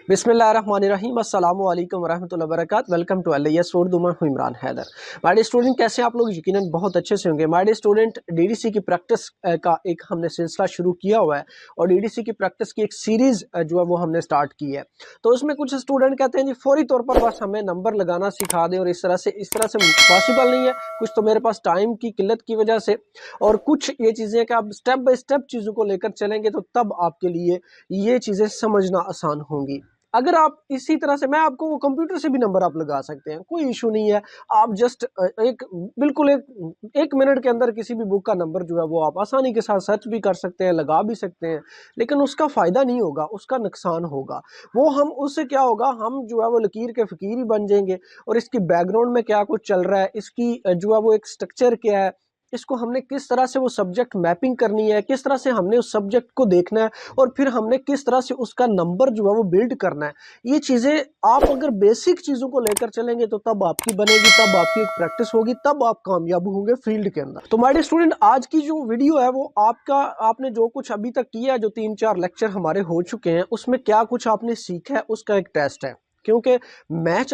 बिस्मिल्लाहिर्रहमानिर्रहीम अस्सलामु अलैकुम वरहमतुल्लाहि वबरकातुहू। वेलकम टू LIS उर्दू में हूं Imran Haider. My dear student, कैसे आप लोग? यकीनन बहुत अच्छे से होंगे। माय डियर स्टूडेंट, डीडीसी की प्रैक्टिस का एक हमने सिलसिला शुरू किया हुआ है और डीडीसी की प्रैक्टिस की एक सीरीज जो है वो हमने स्टार्ट की है। तो उसमें कुछ स्टूडेंट कहते हैं जी फौरी तौर पर बस हमें नंबर लगाना सिखा दें, और इस तरह से पॉसिबल नहीं है। कुछ तो मेरे पास टाइम की किल्लत की वजह से, और कुछ ये चीज़ें कि आप स्टेप बाय स्टेप चीज़ों को लेकर चलेंगे तो तब आपके लिए ये चीज़ें समझना आसान होंगी। अगर आप इसी तरह से, मैं आपको वो कंप्यूटर से भी नंबर आप लगा सकते हैं, कोई इशू नहीं है। आप जस्ट एक मिनट के अंदर किसी भी बुक का नंबर जो है वो आप आसानी के साथ सर्च भी कर सकते हैं, लगा भी सकते हैं, लेकिन उसका फ़ायदा नहीं होगा, उसका नुकसान होगा। वो हम उससे क्या होगा, हम जो है वो लकीर के फ़कीर ही बन जाएंगे। और इसकी बैकग्राउंड में क्या कुछ चल रहा है, इसकी जो है वो एक स्ट्रक्चर क्या है, इसको हमने किस तरह से वो सब्जेक्ट मैपिंग करनी है, किस तरह से हमने उस सब्जेक्ट को देखना है, और फिर हमने किस तरह से उसका नंबर जो है वो बिल्ड करना है। ये चीज़ें आप अगर बेसिक चीज़ों को लेकर चलेंगे तो तब आपकी बनेगी, तब आपकी एक प्रैक्टिस होगी, तब आप कामयाब होंगे फील्ड के अंदर। तो माय डियर स्टूडेंट, आज की जो वीडियो है वो आपने जो कुछ अभी तक किया है, जो 3-4 लेक्चर हमारे हो चुके हैं, उसमें क्या कुछ आपने सीखा है उसका एक टेस्ट है। क्योंकि मैं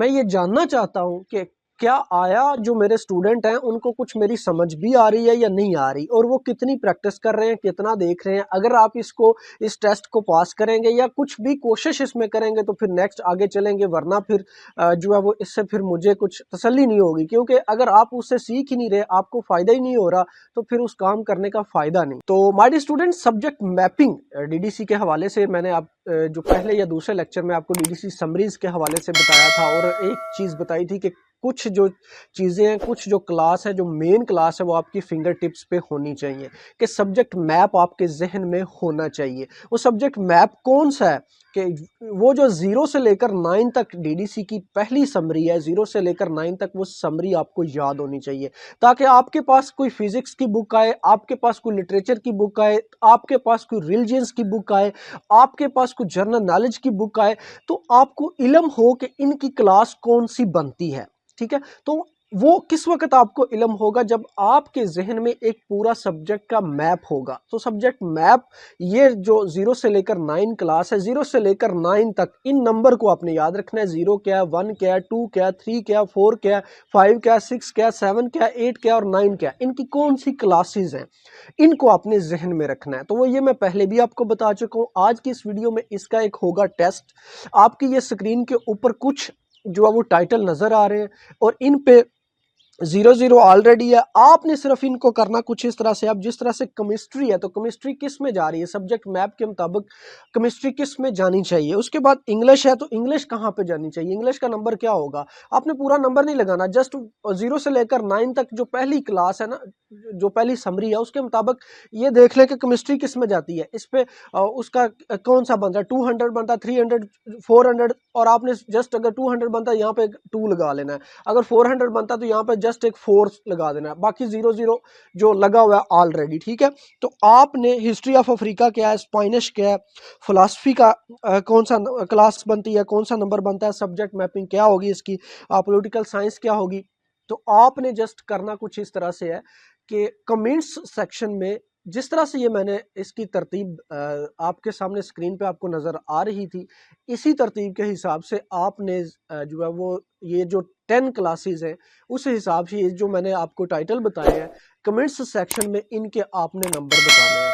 ये जानना चाहता हूँ कि क्या आया जो मेरे स्टूडेंट हैं उनको कुछ मेरी समझ भी आ रही है या नहीं आ रही, और वो कितनी प्रैक्टिस कर रहे हैं, कितना देख रहे हैं। अगर आप इस टेस्ट को पास करेंगे या कुछ भी कोशिश इसमें करेंगे तो फिर नेक्स्ट आगे चलेंगे, वरना फिर जो है वो इससे फिर मुझे कुछ तसल्ली नहीं होगी। क्योंकि अगर आप उससे सीख ही नहीं रहे, आपको फ़ायदा ही नहीं हो रहा, तो फिर उस काम करने का फ़ायदा नहीं। तो my dear student, subject mapping DDC के हवाले से मैंने जो पहले या दूसरे लेक्चर में आपको डीडीसी समरीज के हवाले से बताया था, और एक चीज़ बताई थी कि कुछ जो चीज़ें हैं, कुछ जो क्लास है, जो मेन क्लास है, वो आपकी फिंगर टिप्स पे होनी चाहिए, कि सब्जेक्ट मैप आपके जहन में होना चाहिए। वो सब्जेक्ट मैप कौन सा है, कि वो जो 0 से लेकर 9 तक डीडीसी की पहली समरी है, 0 से लेकर 9 तक वो समरी आपको याद होनी चाहिए, ताकि आपके पास कोई फिजिक्स की बुक आए, आपके पास कोई लिटरेचर की बुक आए, आपके पास कोई रिलीजियंस की बुक आए, आपके पास कोई जनरल नॉलेज की बुक आए, तो आपको इल्म हो कि इनकी क्लास कौन सी बनती है। ठीक है, तो वो किस वक्त आपको इल्म होगा, जब आपके जहन में एक पूरा सब्जेक्ट का मैप होगा। तो सब्जेक्ट मैप, ये जो 0 से लेकर 9 क्लास है, 0 से लेकर 9 तक इन नंबर को आपने याद रखना है। 0 क्या है, 1 क्या है, 2 क्या है, 3 क्या है, 4 क्या है, 5 क्या है, 6 क्या है, 7 क्या है, 8 क्या है और 9 क्या है, इनकी कौन सी क्लासेस हैं, इनको आपने जहन में रखना है। तो वो ये मैं पहले भी आपको बता चुका हूँ। आज की इस वीडियो में इसका एक होगा टेस्ट। आपकी ये स्क्रीन के ऊपर कुछ जो है वो टाइटल नजर आ रहे हैं, और इन पे 0-0 ऑलरेडी है। आपने सिर्फ इनको करना कुछ इस तरह से, अब जिस तरह से केमिस्ट्री है तो केमिस्ट्री किस में जा रही है, सब्जेक्ट मैप के मुताबिक केमिस्ट्री किस में जानी चाहिए। उसके बाद इंग्लिश है तो इंग्लिश कहाँ पे जानी चाहिए, इंग्लिश का नंबर क्या होगा। आपने पूरा नंबर नहीं लगाना, जस्ट 0 से लेकर 9 तक जो पहली क्लास है ना, जो पहली समरी है, उसके मुताबिक ये देख लें कि केमिस्ट्री किस में जाती है। इस पे उसका कौन सा बनता है, 200 बनता है, 300, 400, और आपने जस्ट अगर 200 बनता है यहाँ पे 2 लगा लेना है, अगर 400 बनता है तो यहाँ पे जस्ट एक 4 लगा देना है, बाकी 0-0 जो लगा हुआ है ऑलरेडी। ठीक है, तो आपने हिस्ट्री ऑफ अफ्रीका क्या है, स्पानिश क्या है, फिलॉसफी का कौन सा क्लास बनती है, कौन सा नंबर बनता है, सब्जेक्ट मैपिंग क्या होगी इसकी, पॉलिटिकल साइंस क्या होगी। तो आपने जस्ट करना कुछ इस तरह से है कि कमेंट्स सेक्शन में, जिस तरह से ये मैंने इसकी तरतीब आपके सामने स्क्रीन पे आपको नज़र आ रही थी, इसी तरतीब के हिसाब से आपने जो है वो ये जो 10 क्लासेस हैं उस हिसाब से ये जो मैंने आपको टाइटल बताए हैं, कमेंट्स सेक्शन में इनके आपने नंबर बताने हैं।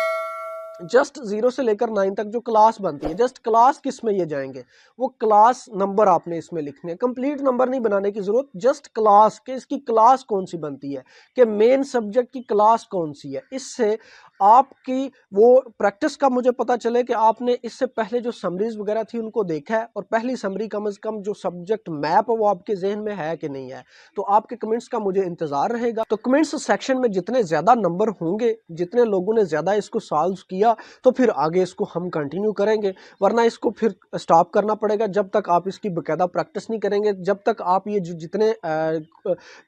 जस्ट 0 से लेकर 9 तक जो क्लास बनती है, जस्ट क्लास किस में ये जाएंगे, वो क्लास नंबर आपने इसमें लिखने हैं। कंप्लीट नंबर नहीं बनाने की जरूरत, जस्ट क्लास के, इसकी क्लास कौन सी बनती है, कि मेन सब्जेक्ट की क्लास कौन सी है। इससे आपकी वो प्रैक्टिस का मुझे पता चले कि आपने इससे पहले जो समरीज वगैरह थी उनको देखा है, और पहली समरी कम से कम जो सब्जेक्ट मैप है वो आपके जहन में है कि नहीं है। तो आपके कमेंट्स का मुझे इंतजार रहेगा। तो कमेंट्स सेक्शन में जितने ज्यादा नंबर होंगे, जितने लोगों ने ज्यादा इसको सॉल्व किया, तो फिर आगे इसको हम कंटिन्यू करेंगे, वरना इसको फिर स्टॉप करना पड़ेगा जब तक आप इसकी बाकायदा प्रैक्टिस नहीं करेंगे। जब तक आप ये जितने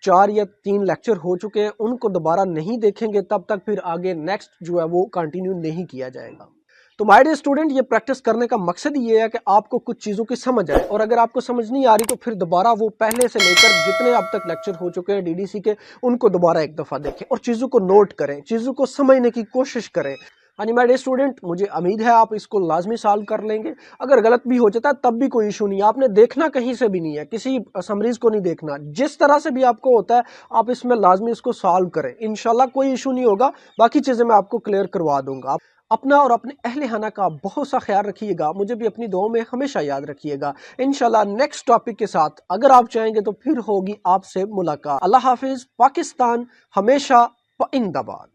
4 या 3 लेक्चर हो चुके हैं उनको दोबारा नहीं देखेंगे, तब तक फिर आगे नेक्स्ट जो है वो कंटिन्यू नहीं किया जाएगा। तो माय डियर स्टूडेंट, ये प्रैक्टिस करने का मकसद ये है कि आपको कुछ चीज़ों की समझ आए, और अगर आपको समझ नहीं आ रही तो फिर दोबारा वो पहले से लेकर जितने अब तक लेक्चर हो चुके हैं डीडीसी के, उनको दोबारा एक दफ़ा देखें और चीज़ों को नोट करें, चीज़ों को समझने की कोशिश करें। यानी माय डियर स्टूडेंट, मुझे उम्मीद है आप इसको लाजमी सॉल्व कर लेंगे। अगर गलत भी हो जाता है तब भी कोई इशू नहीं है, आपने देखना कहीं से भी नहीं है, किसी समरीज को नहीं देखना, जिस तरह से भी आपको होता है आप इसमें लाजमी इसको सॉल्व करें, इंशाल्लाह कोई इशू नहीं होगा। बाकी चीज़ें मैं आपको क्लियर करवा दूंगा। अपना और अपने अहले खाना का बहुत सा ख्याल रखिएगा, मुझे भी अपनी दुआओं में हमेशा याद रखिएगा। इंशाल्लाह नेक्स्ट टॉपिक के साथ अगर आप चाहेंगे तो फिर होगी आपसे मुलाकात। अल्लाह हाफिज। पाकिस्तान हमेशा पाइंदाबाद।